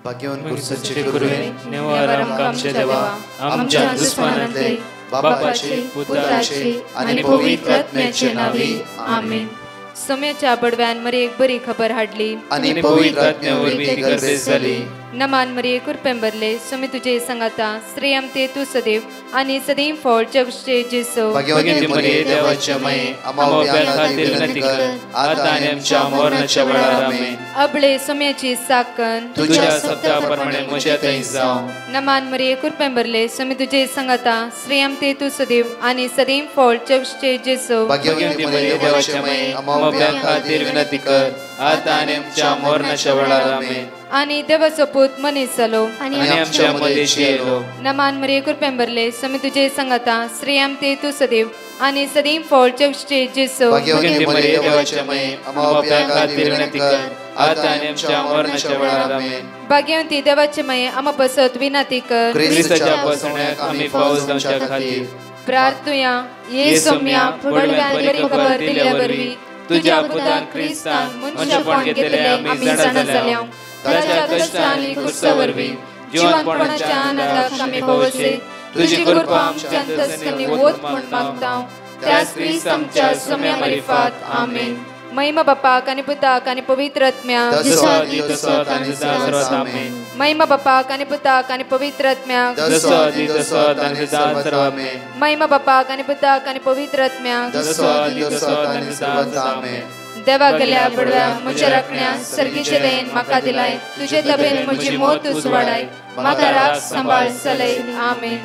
भाग्यवान कुर्साचे कुरुवे निवार आमच्या देवा आमच्या दुश्मनांतले बापाचे पुत्राचे आणि पवित्र आत्म्याचे नावे आमेन. सोम्याच्या बडव्यान मरे एक बरी खबर हाडली आणि पवित्र आत्म्यावर भीती गर्देश झाली. नमान मरे कुरपेंबरले सोमे तुझे संगाता श्रेयम ते तू सदैव आणि सदैव फळ जगचे जेसो. भाग्यवती मरिये देवाच्या माये आम्हा खातीर विनंती कर आता आणि आमच्या मरणाच्या वेळार आमेन. अबळे सोम्याची साकन तुझ्या शब्दाप्रमाणे म्हज्या थंय जावं. नमान मरे कुरपेंबरले सोमे तुझे संगाता श्रेयम ते तू सदैव आणि सदैव फळ जगचे जेसो. भाग्यवती मरिये देवाच्या माये आम्हा खातीर विनंती कर आता आणि आमच्या मरणाच्या वेळार आमेन. आणि देवाचो पूत मनीस जालो आणि आमच्या मध्येशी येलो. नमान मरिये कुरपेंबरले सोमे तुझे संगाता श्रेयम ते तू सदैव आणि सदैव फळ जगचे जेसो. भाग्यवती मरिये देवाच्या माये आम्हा खातीर विनंती कर आता आणि आमच्या मरणाच्या वेळार आमेन. भाग्यवती देवाचे माये आम्हा बसत विनंती कर ख्रिस्ताच्या बसण्याक आम्ही पावस जावच्या खातीर प्रार्थुया. ये सोम्या बडव्यान बरी खबर दिल्या वरवी तुझ्या पुतान ख्रिस्तान मनशापण घेतले आम्ही जाणा जाल्या. ताच्या कष्टांनी कुर्सावरवी जीवनपणाच्या आनंदाक आम्ही पावसे. तुझी कृपा आमच्या अंतस्करणी वोत म्हण मागता त्याच ख्रिस्त आमच्या सोम्या मार्फत आमेन. महिमा बापाक आणि पुताक आणि पवित्र आत्म्याक महिमा बापाक आणि पुताक आणि पवित्र आत्म्याक महिमा बापाक आणि पुताक आणि पवित्र आत्म्याक देवा गेल्या बडव्या म्हज्या राखण्या सर्गीचे देण म्हाका दिलाय. तुझे तबेन म्हजी मोत तूं वाडाय म्हाका राख सांबाळ चलय आमेन.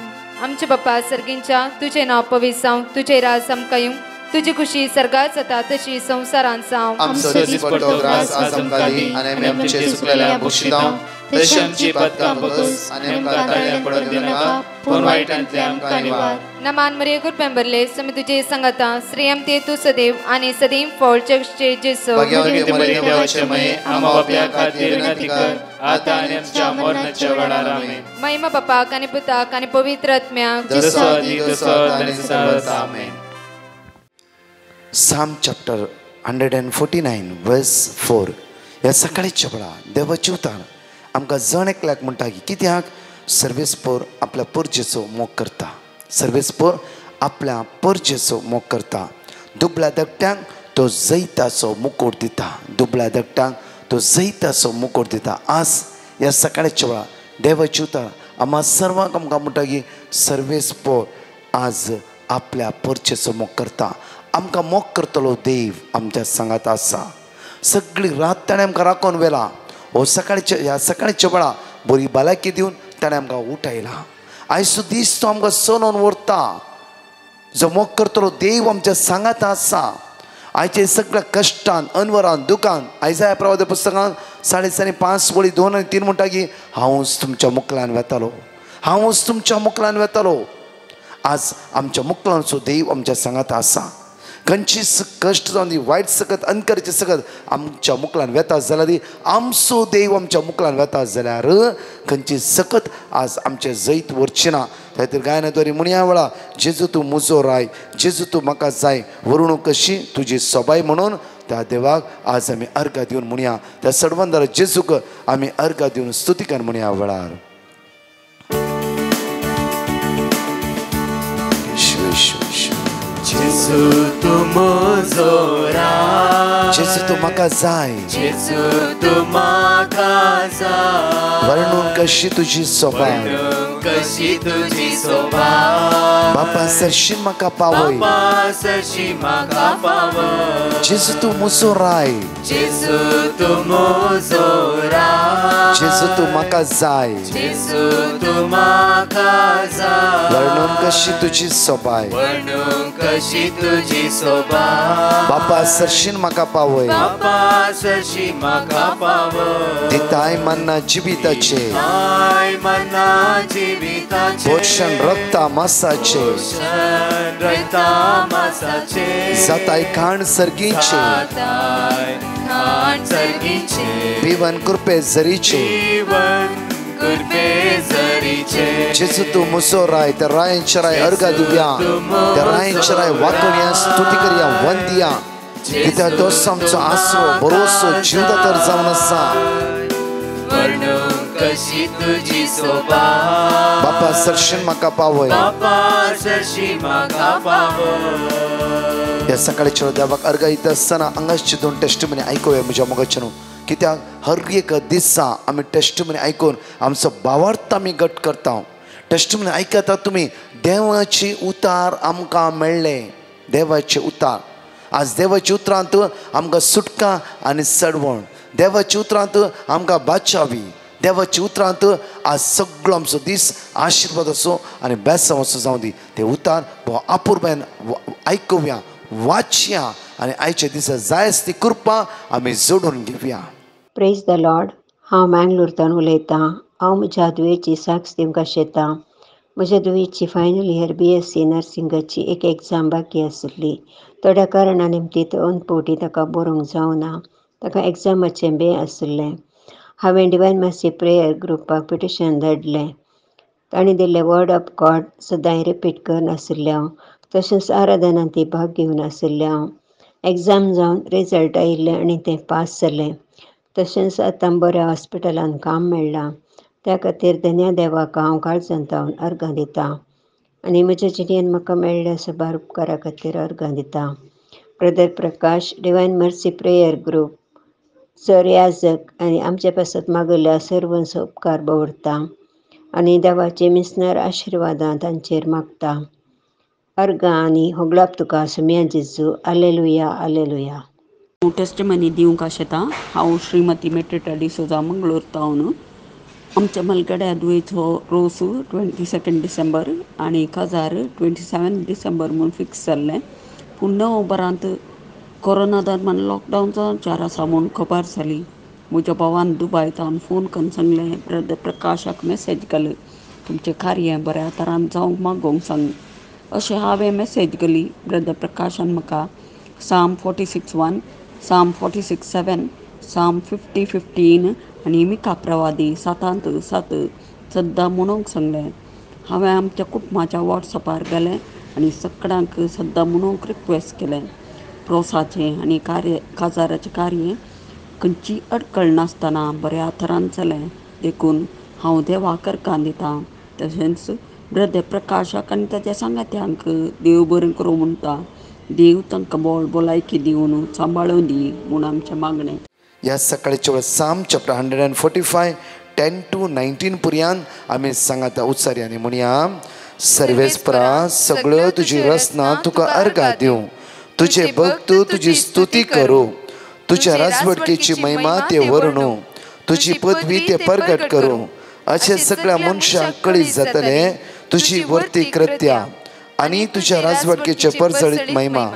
आमचे बापा सर्गींच्या तुझे नाव पवित्र जावं. तुझे राज आमकां येवं. तुझी खुशी सर्गात जाता तशी संसारांत जावं. आमचो दिसपट्टो ग्रास आज आमकां दी आनी आमी आमचे सुकलेल्या बक्षितां तशी आमची पदकां बगस आनी आमकां ताळ्या पडूंक दिनाका पूण वायटांतले आमकां निवार. नमान मरिये कुरपेंबरले सोमे तुझे संगाता श्रेयम ते तू सदैव आणि सदैव फळ जगचे जेसो. भाग्यवती मरिये देवाचे माये आम्हा बापया खातीर विनंती कर आता आनी आमच्या मरणाच्या वेळार आमेन. महिमा बापाक आणि पुताक आणि पवित्र आत्म्याक आमेन. Psalm chapter 149 verse 4. ह्या सकाळीच्या वेळा देवाची उतार आमकां जण एकल्याक म्हणटा की कित्याक सर्वेस्पोर आपल्या परजेचो मोग करता. सर्वेस्पोर आपल्या परजेचो मोग करता. दुबळ्या धाकट्यांक तो जैताचो मुकुट दिता. दुबळ्या धाकट्यांक तो जैताचो मुकुट दिता. आज ह्या सकाळीच्या वेळा देवाची उतार आम्हा सर्वांक आमकां म्हणटा की सर्वेस्पोर आज आपल्या परजेचो मोग करता. आमकां मोग करतलो देव आमच्या सांगात आसा. सगळी रात ताणें आमकां राखून व्हेला. हो सकाळच्या ह्या सकाळच्या वेळा बरी भलायकी दिवन ताणें आमकां उठयला. आयचो दीस तो आमकां चलोवन व्हरता. जो मोग करतलो देव आमच्या सांगात आसा. आयचे सगळ्या कश्टान अनवरान दुखान आयजाया प्रवादी पुस्तकान 5:5 आणि 3 म्हणटा की हांवूच तुमच्या मुखलान वेतालो. हांवूच तुमच्या मुखलान वेतालो. आज आमच्या मुखलांचो देव आमच्या सांगात आसा. खंयची कश्ट जावन दी वायट सकत अंतकरीचे सकत आमच्या मुखलान वेता जाल्यार आमचो देव आमच्या मुखलान वेता जाल्यार खंयची सकत आज आमचे जैत व्हरची ना. थंय गायनाद्वारे म्हणया वेळा जेजू तूं म्हजो राय जेजू तूं म्हाका जाय वरुणूक कशी तुजी सोबाय म्हणून त्या देवाक आज आमी अर्घा दिवन म्हणया. त्या सडवंदार जेजूक आमी अर्घा दिवन स्तुतिकान म्हणया वेळार जेजू तूं म्हजो राय जेजू तूं म्हाका जाय जेजू तूं म्हाका जाय वर्णून कशी तुजी सोबाय कशी तुजी सोबाय बापा सरशी म्हाका पावय बापा सरशी म्हाका पावय जेजू तूं म्हजो राय जेजू तूं म्हजो राय जेजू तूं म्हाका जाय जेजू तूं म्हाका जाय वर्णून कशी तुजी सोबाय वर्णून कशी तुजी सोबाय बापा सरशीन म्हाका पावय बापा सरशी म्हाका पावय दिताय मन्ना जिविताचे आय मन्ना जिविताचे पोषण रक्ता मासाचे रक्ता मासाचे जाताय खाण सर्गीचे खाण सर्गीचे पिवन कृपे जरीचे जीवन कृपे जरीचे जेजू तूं म्हजो राय त्या रायांच्या राय अर्घा दिवया त्या रायांच्या राय वाकवया स्तुती करया वंदिया कित्याक तोच आमचो आसरो भरोसो जिवदा तर जावन आसा वर्णूंक कशी तुझी शोभा बापा सरशन म्हाका पावय बापा सरशी म्हाका पावय या सकाळच्या देवाक अर्घ दिता आसतना हांगाचे दोन टेस्टमनी आयकुया म्हज्या मोगाच्यान कित्याक हर एक दिसा आमी टेस्टमनी आयकून आमचो भावार्थ आमी घट करता टेस्टमनी आयकता तुमी देवाची उतार आमकां मेळ्ळे देवाचे उतार आज देवाच्या उतरांत आमकां सुटका आनी सडवण देवाच्या उतरांत आमकां बाचावी देवाच्या उतरांत आज सगळो आमचो दीस आशिर्वाद असो आनी बेसांव असो जावं दी ते उतार भोव आपुरबायेन आयकुया वाचया आनी आयच्या दिसा जाय आसती कृपा आमी जोडून घेवया. Praise the Lord. हांव मँगलोरतान उलयतां. हांव म्हज्या धुवेची साक्ष दिवंक शेतां. म्हज्या धुवेची फायनल इयर BSc नर्सिंगाची एक एग्जाम बाकी आशिल्ली. थोड्या कारणां निमती 2 फावटी ताका बरोवंक जावना. ताका एग्जामाचें भंय आशिल्लें. हांवें डिवायन मर्सी प्रेयर ग्रुपाक पिटिशन धाडलें. तांणी दिल्लें वर्ड ऑफ गॉड सदांय रिपीट करनाशिल्ल्यान तशेंच आराधनांत भाग घेवनाशिल्ल्यान एग्जाम जावन रिजल्ट आयिल्लें आनी तें पास जालें. तशेंच आतां बऱ्या हॉस्पिटलान काम मेळ्ळां. त्या खातीर धन्य देवाक हांव काळजांतावन अर्घां दितां आनी म्हज्या जिणेंत म्हाका मेळ्ळ्या सबार उपकारा खातीर अर्घां दितां. Brother Prakash divine mercy prayer group sir याजक आनी आमचे पासत मागयल्ल्या सर्वांचो उपकार दवरता आनी देवाचे मिसनार आशिर्वादां तांचेर मागता. अर्घां आनी होगलाप तुका सुम्या जेजू. आलेलुया आलेलुया. टेस्टमनी दिवंक शेतां. हांव श्रीमती मेट्रिटा डिसोजा मंगळूर टावन. आमच्या मलगड्या दुयेचो रोस 22 डिसेंबर आनी काजार 27 डिसेंबर म्हूण फिक्स जाल्लें. पूण नोव्हेंबरांत कोरोना दरम्यान लॉकडावन जावच्यार आसा म्हूण खबर जाली. म्हज्या भावान दुबयतान फोन करून सांगलें ब्रदर प्रकाशाक मॅसेज घाल तुमचें कार्य बऱ्या तरान जावंक मागोवंक सांग. अशें हांवें मॅसेज घाली. ब्रदर प्रकाशान म्हाका Psalm 46:1 Psalm 46:7 Psalm 50:15 आनी मिका प्रवादी 7:7 सद्दां म्हणूंक सांगलें. हांवें आमच्या कुटुंबाच्या वॉट्सॅपार गेलें आनी सगळ्यांक सद्दां म्हणूंक रिक्वेस्ट केलें. रोसाचें आनी काजाराचें कार्य खंयची अडखळ नासतना बऱ्या तरान जालें देखून हांव देवाक अर्घां दितां. तशेंच ब्रदर प्रकाशाक आनी ताच्या सांगात्यांक देव बरें करूं म्हणटा. देव तांकां भलायकी दिवन सांबाळून दी म्हूण आमचें मागणें. ह्या सकाळच्या वेळार साम चॅप्टर 145 10 to 19 पर्यंत आमी सांगाता उच्चारी आनी म्हणया सर्वेस्परा सगळ्यो तुजी रचना तुका अर्घां दिवं. तुझे भक्त तुजी स्तुती करूं. तुझ्या राजवडकेची महिमा ते वर्णू. तुझी पदवी ते प्रगट करूं. अशें सगळ्या मनशांक कळीत जातले तुझी वर्ती कृत्या आनी तुझ्या राजवडकेचे परजळीत महिमा.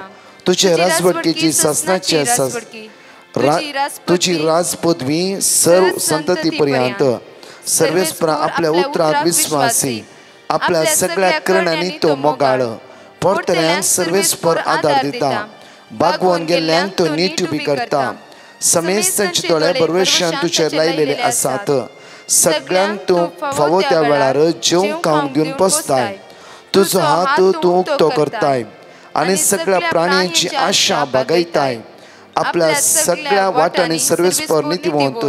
तुझ्या राजवडकेची सासनाचे तुझी राज पदवी सर्व संतती पर्यंत. सर्वेस्परा आपल्या उतरांत विस्वासी. आपल्या सगळ्या करण्यांनी तो मोगाळ. पोरतल्यांक सर्वेस्पर आदार दिता. बागवून गेल्ल्यांक तो नीट उबी करता. समेस्त तांचे दोळे परवेशान तुचेर लायलेले आसात. सगळ्यांक तूं फावो त्या वेळार जेवंक खावंक दिवन पोसताय. तुजो हात तूं उक्तो करताय आनी सगळ्या प्राण्यांची आशा बागयताय. आपल्या सगळ्या वाटांनी सर्वेस्पर नितिवंत.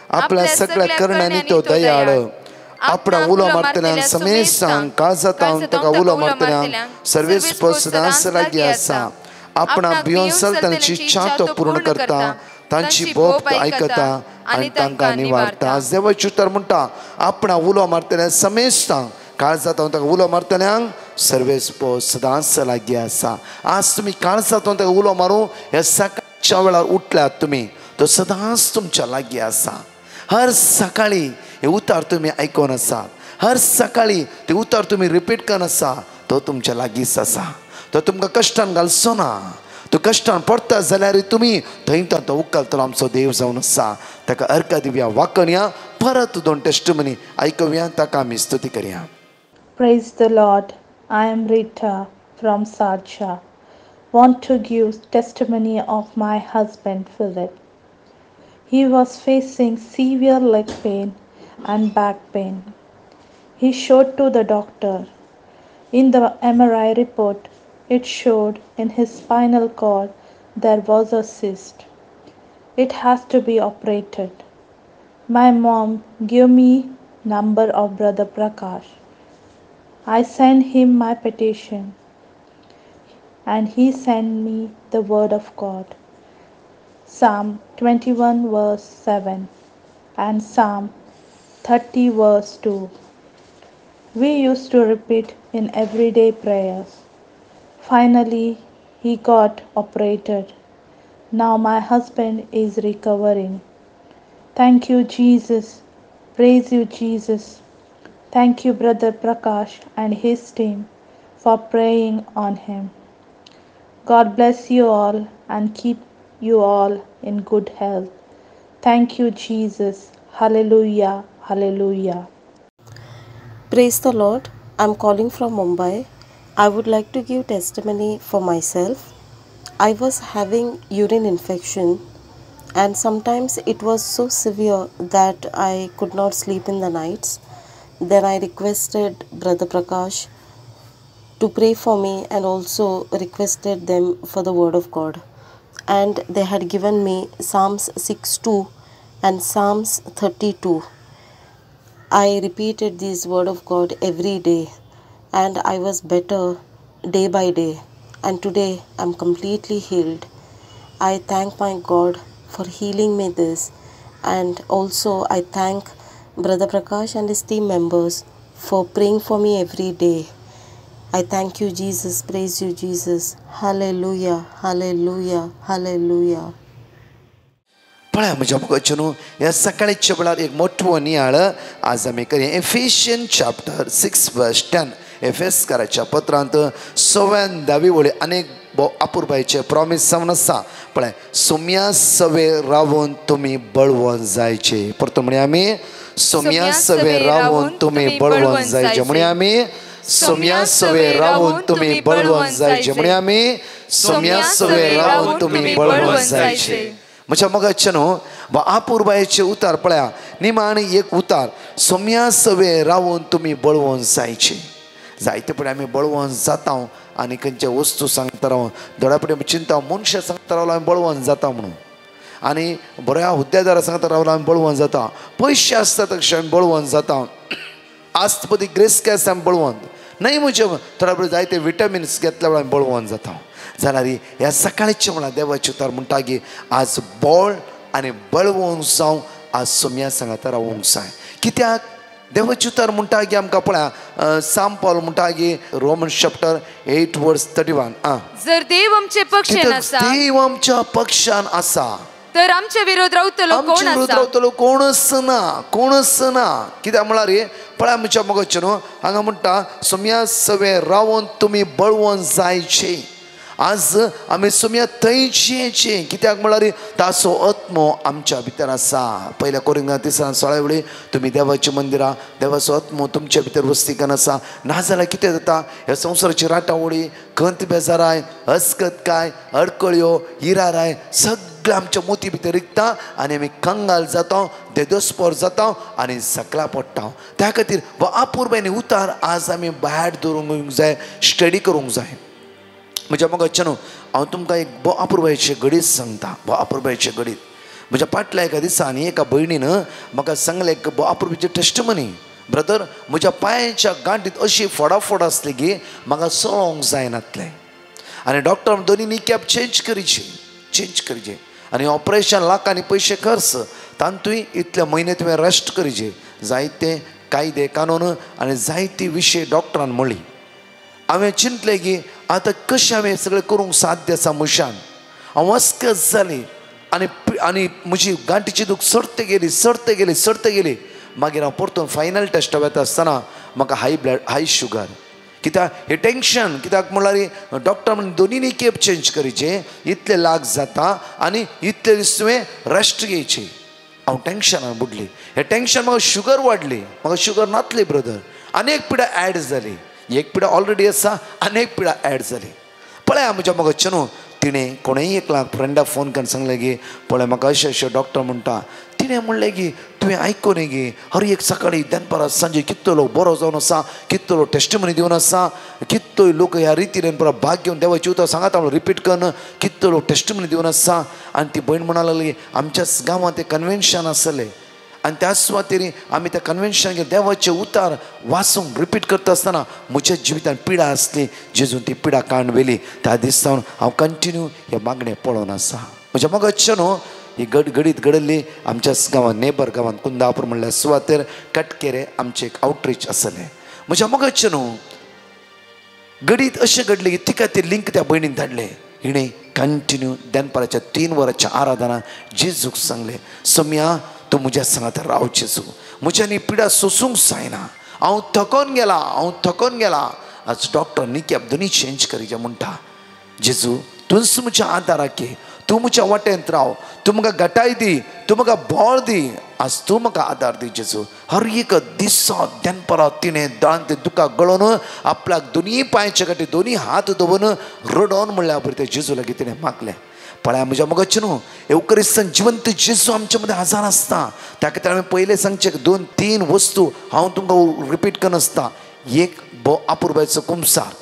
आपल्या सगळ्या करण्यांनी तो दयाळ. आपणा उलो मारतल्यांक समेस्तांक काळजांतावन ताका उलो मारतल्यांक सर्वेस्पर सदांच लागीं आसा. आपणा भियोन चलतनाची इच्छा तो पूर्ण करता. तांची बोब आयकता आनी तांकां निवारता. आज देवाची उतर म्हणटा आपणा उलो मारतल्यांक समेस्तांक काळजांतावन ताका उलो मारतल्यांक सर्वेस्पर सदांच लागीं आसा. आज तुमी काळजांतावन ताका उलो मारूं ह्या सकाळच्या वेळार उठल्यात तुमी तो सदांच तुमच्या लागीं आसा. हर सकाळी हे उतार तुमी आयकोन आसात. हर सकाळी ते उतार तुमी रिपीट करन आसा. तो तुमच्या लागींच आसा. तो तुमकां कश्टान घालचो ना. तो कश्टान पडटा जाल्यार तुमी थंय तो उखलतलो आमचो देव जावन आसा. ताका अर्घ दिवया वाकणया. परत 2 टेस्टमनी आयकुया ताका आमी स्तुती करया. Praise the Lord. I am Rita from Sarja. Want to give testimony of my husband Philip. He was facing severe leg pain and back pain. He showed to the doctor. In the MRI report, it showed in his spinal cord there was a cyst. It has to be operated. My mom gave me number of Brother Prakash. I sent him my petition and he sent me the word of God. Psalm 21 verse 7 and Psalm 30 verse 2. We used to repeat in everyday prayers. Finally, he got operated. Now my husband is recovering. Thank you, Jesus. Praise you, Jesus. Thank you, Brother Prakash and his team for praying on him. God bless you all and keep you all in good health. Thank you, Jesus. Hallelujah. Hallelujah. Praise the Lord. I'm calling from Mumbai. I would like to give testimony for myself. I was having urine infection and sometimes it was so severe that I could not sleep in the nights. Then I requested Brother Prakash to pray for me and also requested them for the word of God. And they had given me Psalms 6:2 and Psalms 32. I repeated this word of God every day and I was better day by day, and today I'm completely healed. I thank my God for healing me this, and also I thank Brother Prakash and his team members for praying for me every day. I thank you, Jesus. Praise you, Jesus. Hallelujah, hallelujah, hallelujah. पळया म्हज्या मुखाचें ह्या सकाळीच्या वेळार एक मोठो नियाळ आज आमी करी एफिशियन chapter 6 वर्स 10. एफेसकाराच्या पत्रांत 6-10 वळी अनेक अपुरबायचे प्रॉमिस जावन आसा. पळय, सोम्या सवे रावून तुमी बळवून जायचे. परतो म्हणे आमी सोम्या सवे रावून तुमी बळवून जायचे. म्हणे आमी सोम्या सवे रावून तुमी बळवून जायचे. म्हणे आमी सोम्या सवे रावून तुमी बळवून जायचे. म्हज्या मोगाचे न्हू वा अपुरबायेचे उतार पळया. निमाण एक उतार, सोम्या सवे रावून तुमी बळवून जायचे. जायते फुडें आमी बळवून जाता आनी खंयचे वस्तू सांगता राव दोळ्या फुडें चिंता मनशां सांगता रावलो आमी बळवून जाता म्हणून, आनी बऱ्या हुद्देदारा सांगता रावलो आमी बळवून जाता. पयशे आसता तशें आमी बळवून जाता. आस्तपदी ग्रेस कॅस आमी बळवून न्हय. म्हजे थोड्या फुडें जायते विटामिन्स घेतल्या वेळार आमी बळवून जाता. जाल्यार ह्या सकाळीच्या वेळार देवाचे उतार म्हणटा की आज बोळ आनी बळवून जावं आज सोम्या सांगाता रावूंक जाय. कित्याक देवाचे उतार म्हणटा की आमकां पळया सान पौल म्हणटा की रोमन्स चॅप्टर 8 वर्स 31. जर देव आमचे पक्षान आसा, देव आमच्या पक्षान आसा, तर आमच्या विरोध रावतलो कोण आसा? रावतलो कोणच ना, कोणच ना. कित्याक म्हळ्यार पळया म्हज्या मोगाचे न्हू हांगा म्हणटा सोम्या सवे रावून तुमी बळवून जायचे. आज आमी सोम्या थंयचे. कित्याक म्हळ्यार ताचो आत्मो आमच्या भितर आसा. पयल्या कोरिंथांत 3:16 वेळी तुमी देवाची मंदिरां, देवाचो आत्मो तुमच्या भितर वस्तिकान आसा. नाजाल्यार कितें जाता, ह्या संवसाराची राटावळी, खंत बेजाराय, अस्कतकाय, अडकळ्यो, हिराराय सगळें आमच्या मोती भितर रिगता आनी आमी कंगाल जाता, देदोस्पोर जाता आनी सकला पडटा. त्या खातीर हो अपुरबायनी उतार आज आमी भायर दवरूंक जाय, स्टडी करूंक जाय. म्हज्या मोगाचे न्हू हांव तुमकां एक बो अपुरबायेचे गडीत सांगता. बो अपुरबायेचे गडीत म्हज्या फाटल्या एका दिसांनी एका भयणीन म्हाका सांगलें एक बो अपुरबायेची टेस्टमनी. ब्रदर, म्हज्या पांयाच्या गांठींत अशी फोडाफोड आसली की म्हाका चलोवंक जायनासलें आनी डॉक्टर दोनी नी कॅब चेंज करीचे आनी ऑपरेशन लाखांनी पयशे खर्च, तांतूय इतले म्हयने तुवें रेस्ट करीचे. जायते कायदे कानून आनी जायती विशय डॉक्टरान म्हणली. हांवें चिंतलें की आतां कशें हांवें सगळें करूंक साध्य आसा म्हज्यान. हांव अस्कस जाली आनी म्हजी गांठीची दूख सर्त गेली. मागीर हांव परतून फायनल टेस्टा वेता आसतना म्हाका हाय शुगर. कित्याक हे टेंशन, कित्याक म्हळ्यार डॉक्टर म्हण दोनीय केप चेंज करीचे, इतले लाग जाता आनी इतले दीस तुवें रेस्ट घेवची. हांव टेंशनान बुडली. हे टेंशन म्हाका शुगर वाडली. म्हाका शुगर नासली ब्रदर. अनेक पिडा ॲड जाली. एक पिडा ऑलरेडी आसा, अनेक पिडा ॲड जाली. पळया म्हज्या मोगाचे न्हू तिणें कोणेंय एकला फ्रेंडाक फोन करून सांगलें की पळय म्हाका अशें डॉक्टर म्हणटा. तिणें म्हणलें की तुवें आयकून गे हर एक सकाळी दनपारां सांजे कितलो लोक बरो जावन आसा, कितलो लोक टेस्टमनी दिवन आसा, कितलोय लोक ह्या रितीन परत भाग घेवन देवाची उतर सांगात रिपीट करून कितलो लोक टेस्टमनी दिवन आसा. आनी ती भयण म्हणा लागली आमच्याच गांवांत एक कन्वेन्शन आसलें आणि त्या सुवातेरी आम्ही त्या कन्व्हेन्शन गेले देवाचे उतार वाचून रिपीट करता असताना म्हज्या जिवितान पिडा आसली जेजून ती पिडा काणवेली त्या दिसावन हांव कंटिन्यू हे मागणें पळोवन आसा. म्हज्या मगतचे न्हू ही घडीत घडली आमच्या गांवांत नेबर गांवांत कुंदापूर म्हणल्यार सुवातेर कटकेरे आमचें एक आउटरीच आसलें. म्हज्या मगतचे न्हू घडीत अशें घडलें की तिका ते लिंक त्या भयणीन धाडलें. हिणें कंटिन्यू दनपाराच्या 3 वरांच्या आराधना जेजूक सांगलें सोम्या तूं म्हज्या सांगात राव जेजू म्हज्यानी पिडा सोसूंक जायना हांव थकोन गेला आज डॉक्टर निकी दोनी चेंज करीचे म्हणटा. जेजू तूंच म्हज्या आदाराक घे तूं म्हज्या वाटेंत राव तूं म्हाका घटाय दी तूं म्हाका बळ दी आज तूं म्हाका आदार दी जेजू. हर एक दिसा दनपारा तिणें दान ते दुखाक गळोवन आपल्याक दोनी पांयाच्या गाठी दोनी हात दवरून रडोन म्हणल्या बरें ते जेजू लागीं तिणें मागलें. पळय म्हज्या मगतचे न्हू एवकरिस्तान जिवंत जेजू आमचे मदें हजर आसता. त्या खातीर हांवें पयलें सांगचें 2-3 वस्तू हांव तुमकां रिपीट करनासता. एक आपुरबायचो कुंसार,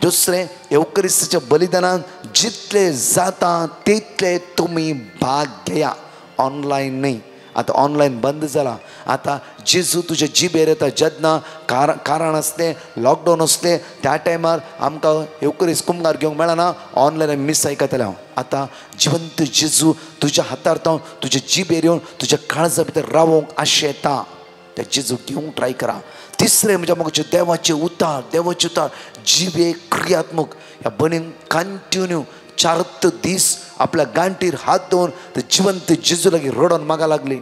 दुसरें एवकरिस्ताच्या बलिदानान जितले जाता तितले तुमी भाग घेया. ऑनलायन न्ही आतां ऑनलायन बंद जाला. आतां जेजू तुज्या जिबेर येता जेन्ना कारण आसलें लॉकडावन आसलें त्या टायमार आमकां एवकरिस्त कुंभार घेवंक मेळना ऑनलायन मिस आयकतालें हांव. आतां जिवंत जेजू तुज्या हातार तो तुज्या जिबेर येवन तुज्या काळजा भितर रावोंक आशेता. त्या जेजू घेवंक ट्राय करा. तिसरें म्हज्या मगचे देवाचे उतार जिबे क्रियात्मक ह्या बनीन कंटिन्यू 4 दीस आपल्या गांठीर हात दवरून ते जिवंत जेजू लागीं रडोन मागा लागली.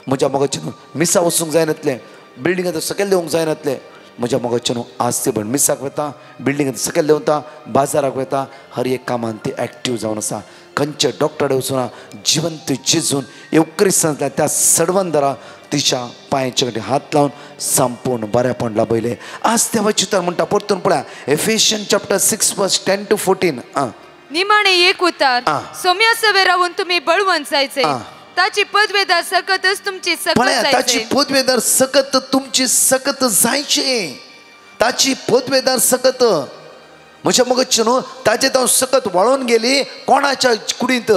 म्हज्या मगचे न्हू मिसा वचूंक जायनातलें बिल्डिंगांत सकयल देवंक जायनातलें. म्हज्या मगचे न्हू आज ते भण मिसाक वता बिल्डिंगांत सकयल देंवता बाजाराक वता हर एक कामान ती एक्टीव जावन आसा. खंयचे डॉक्टर वचूना जिवंत जेजून एवकरिस्तांतल्या त्या सडवंदरा तिच्या पांयाच्या गाठी हात लावन संपूर्ण बऱ्यापण लाभयलें. आज देवाची उतार म्हणटा परतून पळया एफेशियन चॅप्टर 6:10-14. निमाणे एक उतार सोम्या सवे रावून तुम्ही बळवंत जायचे ताची पदवेदार सकतच तुमची सकत जायचे. ताची पदवेदार सकत तुमची सकत जायचे. ताची पदवेदार सकत म्हज्या मगतचे न्हू ताचे हांव सकत वळोन गेली कोणाच्या कुडींत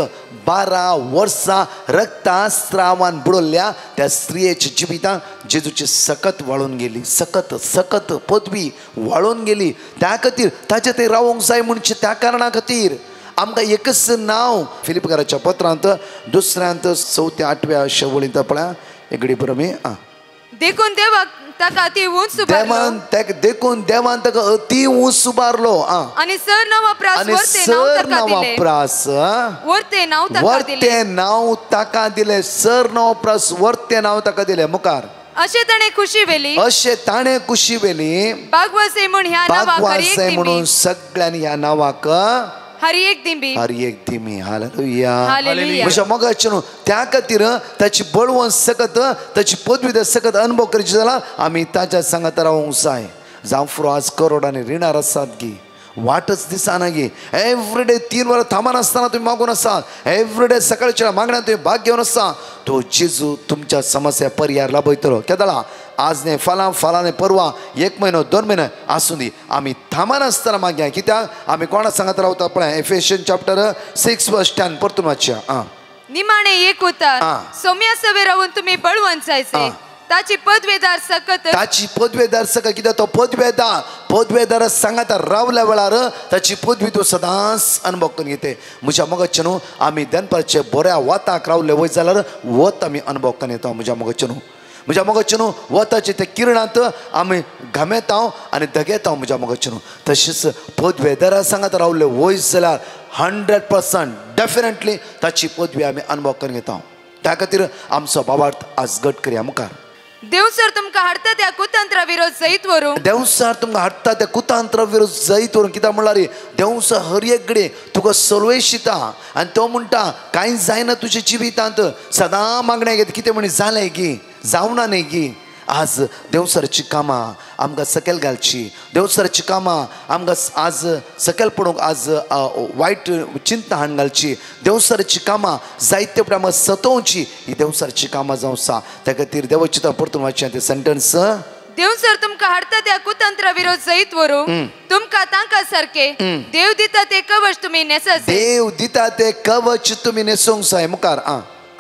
12 वर्सां रक्ता स्रावान बुडोल्ल्या त्या स्त्रियेच्या जिवितांत जेजूची सकत वळोन गेली. सकत पदवी वळोन गेली. त्या खातीर ताचे थंय रावोंक जाय म्हणचे त्या कारणा खातीर आमकां एकच नांव फिलिपकाराच्या पत्रांत 2-ऱ्यांत 4-8 वळींत पळया एक बरो मी देखून देवाक ताका अति उंच उबारलो देखून देवान ताका अति उंच उबारलो आणि सर नावा प्रास वर्ते नाव ताका दिले. सर नाव प्रास वर्ते नाव ताका दिले. मुखार अशें ताणें खुशी वेली बागवासे म्हणून सगळ्यांनी ह्या नावाक हरी एक दिमी हालेलुया. म्हज्या मगाचे न्हू त्या खातीर ताची बळवंत सकत ताची पदवी सकत अनुभव करचे जाला आमी ताच्या सांगात रावूंक जाय. जावं फुरो आज करोडांनी रिणार आसात गी वाटच दिसना गी. एवरीडे 3 वरां थांबा नासतना तुम्ही मागून आसात. एवरीडे सकाळच्या मागण्यात तुम्ही भाग घेवन आसा. तो जेजू तुमच्या समस्या पर्याय लाभयतलो. केदळा आज न्ही फाल्यां न्ही परवा 1 म्हयनो 2 म्हयने आसूं दी आमी थांबा नासतना मागया. कित्याक आमी कोणा सांगत रावता पळय एफेशियन चॅप्टर 6:10 परतून वाचया. निमाणे एक उतार सोम्या सवे रावून तुम्ही बळवंत जायचे ताची पदवेदार सकत कित्याक तो पदवेदार सांगात रावल्या वेळार ताची पदवी तो सदांच अनुभव करून घेते. म्हज्या मगतचे न्हू आमी दनपारचे बऱ्या वताक रावले वय जाल्यार वत आमी अनुभव करून येता. म्हज्या मगतचे न्हू वताचे ते किरणांत आमी घामेता आनी धगेता. म्हज्या मगतचे न्हू तशेंच पदवेदारा सांगात रावले वय जाल्यार 100% डेफिनेटली ताची पदवी आमी अनुभव करून घेता. त्या खातीर आमचो भावार्थ आज घट करया. मुखार देवसर तुमकां हाडटा त्या कुतंत्रा विरोध जैत वरून कित्याक म्हणल्यार देवसर हर एक घडी तुका सर्वेशिता आनी तो म्हणटा कांय जायना तुज्या जिवितांत सदां मागण्या घेता कितें म्हणी जालें गी जावना न्ही गी. आज देवसराची कामां आमकां सकयल घालची. देवसराची कामां आमकां आज सकयल पडूंक आज वायट चिंता हाडून घालची. देवसराची कामां जायते फुडें आमकां सतोवची ही देवसराची कामां जावं आसा. त्या खातीर देवाची परतून वाचचें तें सेंटन्स देवसर तुमकां हाडटा त्या कुतंत्रा विरोध जैत वरून तुमकां तांकां सारके देव दिता ते कवच तुमी नेसूंक जाय. देव दिता ते कवच तुमी नेसूंक जाय. मुखार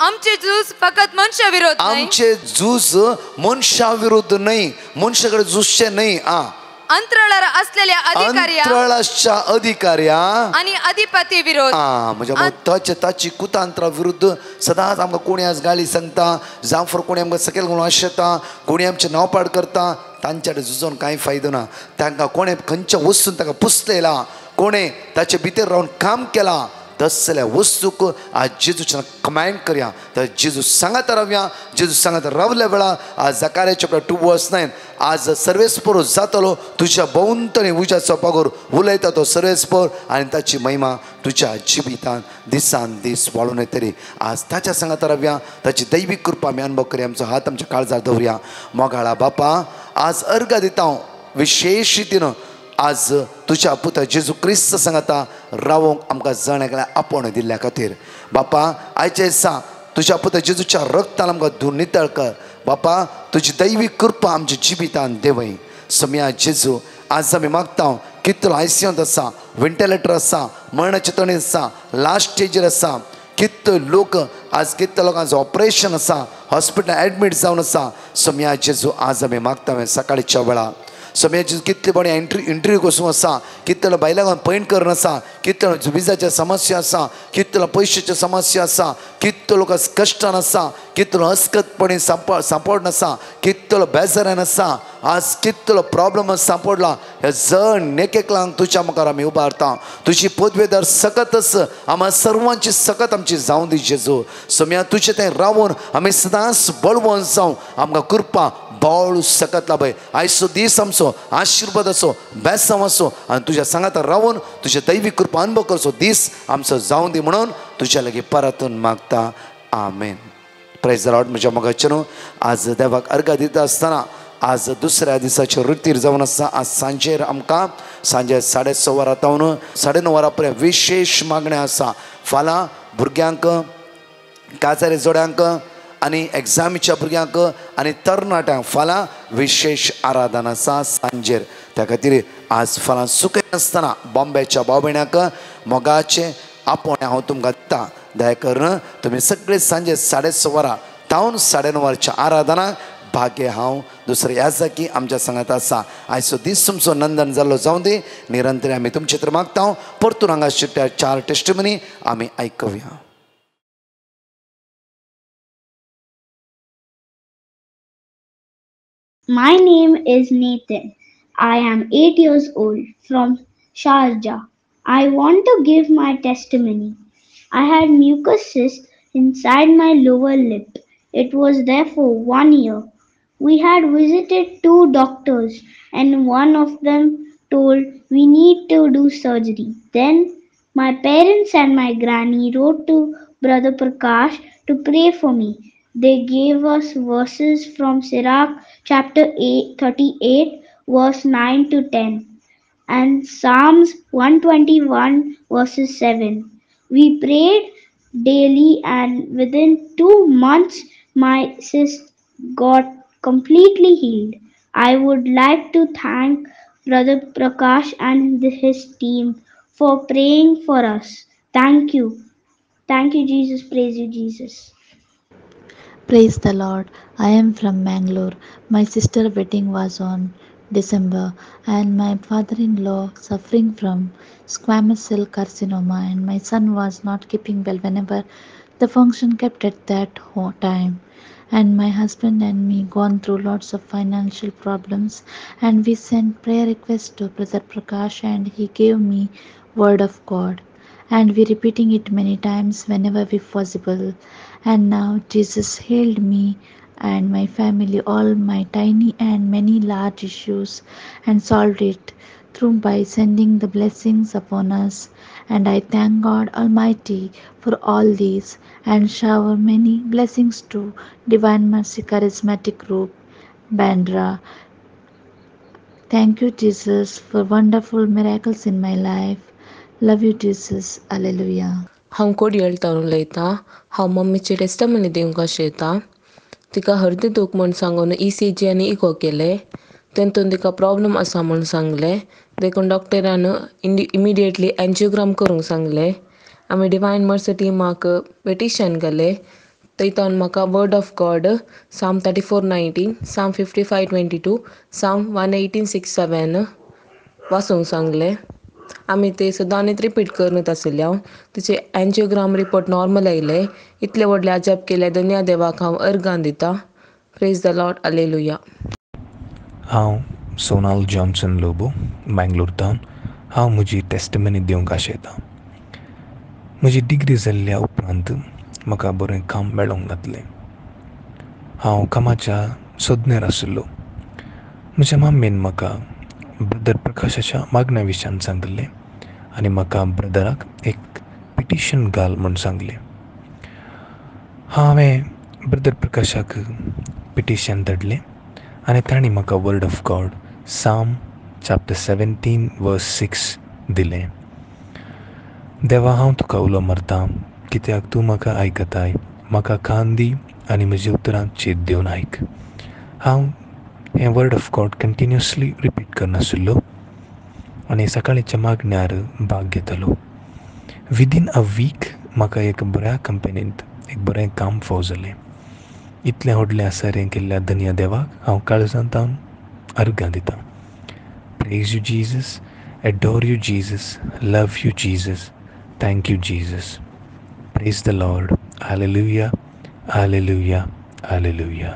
आमचे झूज फकत मनुष्या विरोध नाही, आमचे झूज मनुष्या विरुद्ध नाही, मनुष्याकडे झुजचे नाही. अंतराळार असलेल्या अंतराळाच्या अधिकाऱ्या आणि अधिपती विरोध. म्हणजे ताची कुतांत्रा विरुद्ध सदांच आमकां कोणी आज गाळी सांगता, जावं कोणी आमकां सकयल म्हणून आशेता, कोणी आमचे नावपाड करता, तांच्याकडे झुजोन कांय फायदो ना. तांकां कोणें खंयच्या वस्तून ताका पुसलेला, कोणें ताचे भितर रावन काम केला, तसल्या वस्तूक आज जेजूच्या कमांड करया. तर जेजू सांगात रावया. जेजू सांगात रावल्या वेळा आज जकार्याचे 2 वर्स 9 आज सर्वेस्पर जातलो. तुझ्या भोंवतणी उज्याचो पगोर उलयता तो सर्वेस्पर आनी ताची महिमा तुझ्या जिवितान दिसान दीस वाडून येतली. आज ताच्या सांगात रावया. ताची दैवीक कृपा आमी अनुभव करया. आमचो हात आमच्या काळजार दवरया. मोगाळा बापा, आज अर्घ दिता हांव विशेष रितीन आज तुझ्या पुत्र जेजू क्रिस्त सांगता रावोंक आमकां जण एकल्या आपण दिल्ल्या खातीर. बापा आयच्या दिसा तुझ्या पुत्र जेजूच्या रक्तान आमकां धुवन नितळ कर. बापा तुजी दैवीक कृपा आमच्या जिवितान देवय. समया जेजू आज आमी मागता कितलो आयसीयूंत आसा, व्हेंटिलेटर आसा, मरणाचे तणीत आसा, लास्ट स्टेजीर आसा, कितलो लोक आज कितल्या लोकांचो ऑपरेशन आसा, हॉस्पिटलांत एडमीट जावन आसा. समया जेजू आज आमी मागता सकाळच्या वेळा. समयाची कितले बरें इंटरव्यू वचूंक आसा, कितलो बायलांक पॉयंट करून आसा, कितलो विजाच्या समस्या आसा, कितलो पयशांच्यो समस्या आसा, कितलो लोक कश्टान आसा, कितलो अस्कतपणी सांपड आसा, कितलो बेजारान आसा, आज कितलो प्रॉब्लम सांपडला. हे जण एकलांक तुज्या मुखार आमी उबारता. तुजी पदवेदार सकत आस, आम्हा सर्वांची सकत आमची जावं दी जेजू. समया तुजें तें रावून आमी सदांच बळवंत जावं, आमकां कृपा बाळू सकत लाभय. आयचो दीस आमचो आशिर्वाद असो, बेसांव असो आनी तुज्या सांगात रावून तुजे दैवीक कृपा अनुभव करचो दीस आमचो जावं दी म्हणून तुज्या लागीं परतून मागता. आमेन. Praise the lord. म्हज्या मोगाचे न्हू आज देवाक अर्घ दिता आसतना आज दुसऱ्या दिसाचे रुतीर जावन आसा. आज सांजेर आमकां सांजे 6:30 वरां तावन 9:30 वरां पर्यंत विशेष मागण्या आसा. फाल्यां भुरग्यांक, काजारी जोड्यांक आनी एग्जामीच्या भुरग्यांक आनी तरणाट्यांक फाल्यां विशेष आराधना आसा सांजेर. त्या खातीर आज फाल्यां सुखय नासतना बॉम्बेच्या भाव भयणांक मोगाचे आपोवणें हांव तुमकां दिता. दया करून तुमी सगळे सांजे 6:30 वरां तावन 9:30 वरांच्या आराधनाक भाग्य हांव दुसरें ह्या की आमच्या सांगात आसा. आयचो दीस तुमचो नंदन जाल्लो जावं दी. निरंतर आमी तुमचे तर मागता. परतून हांगा शिट्ट्या 4 टेस्टिमनी आमी आयकुया. My name is Nathan. I am 8 years old from Sharjah. I want to give my testimony. I had mucus cyst inside my lower lip. It was there for 1 year. We had visited 2 doctors and one of them told we need to do surgery. Then my parents and my granny wrote to Brother Prakash to pray for me. They gave us verses from Sirach chapter 38 verse 9 to 10 and Psalms 121 verses 7. We prayed daily and within 2 months my cyst got completely healed. I would like to thank Brother Prakash and his team for praying for us. Thank you. Thank you, Jesus. Praise you, Jesus. Praise the Lord. I am from Mangalore. My sister's wedding was on December and my father-in-law suffering from squamous cell carcinoma and my son was not keeping well whenever the function kept at that time. And my husband and me gone through lots of financial problems and we sent prayer requests to Brother Prakash and he gave me word of God. And we repeating it many times whenever we possible. And now Jesus healed me and my family, all my tiny and many large issues and solved it through by sending the blessings upon us. And I thank God Almighty for all these and shower many blessings to Divine Mercy Charismatic Group, Bandra. Thank you Jesus for wonderful miracles in my life. Love you Jesus. Hallelujah. हांव कोडयेळ तावन उलयतां. हांव मम्मीचे testimony दिवंक आशेतां. तिका हृदय दूख म्हूण सांगून ECG आनी इको केले. तेतून तिका प्रॉब्लम आसा म्हूण सांगलें. देखून डॉक्टरान इमिडिएटली एंजिओग्राम करूंक सांगलें. आमी डिवायन मर्सी टिमाक पेटिशन केलें. थंयतावन म्हाका वर्ड ऑफ गॉड साम 34:19, साम 55:22, साम 118:6-7 वाचूंक सांगलें. आमी ते सदां आनीक रिपीट करत आसले. हांव तेचे एन्जिओग्राम रिपोर्ट नॉर्मल आयले. इतले व्हडले अजाप केले धन्य देवाक हांव अर्गां दिता. Praise the Lord. हालेलुया. हांव सोनाल जॉन्सन लोबो मँगलोरतावन. हांव म्हजी टेस्टमनी दिवंक आशेतां. म्हजी डिग्री जाल्ल्या उपरांत म्हाका बरें काम मेळोंक नातलें. हांव कामाच्या सोदण्यार आशिल्लो. म्हज्या मम्मीन म्हाका ब्रदर प्रकाशाच्या मागण्या विशयान सांगलें आनी म्हाका ब्रदराक एक पिटिशन घाल म्हूण सांगलें. हांवें ब्रदर प्रकाशाक पिटिशन धाडलें आनी तांणी म्हाका word of God psalm chapter 17:6 दिलें. देवा, हांव तुका उलो मारतां कित्याक तूं म्हाका आयकताय. म्हाका कान दी आनी म्हज्या उतरांक चीत दिवन आयक. हांव हें word of God continuously repeat करनाशिल्लो आनी सकाळीच्या मागण्यार भाग घेतालो. विदीन अ वीक म्हाका एक बऱ्या कंपनींत एक बरें काम फावो जालें. इतलें व्हडलें आसारें केल्ल्या धन्य देवाक हांव काळजांतावन अर्गां दितां. Praise you Jesus, adore you Jesus, love you Jesus, thank you Jesus. Praise the Lord. Hallelujah, hallelujah, hallelujah.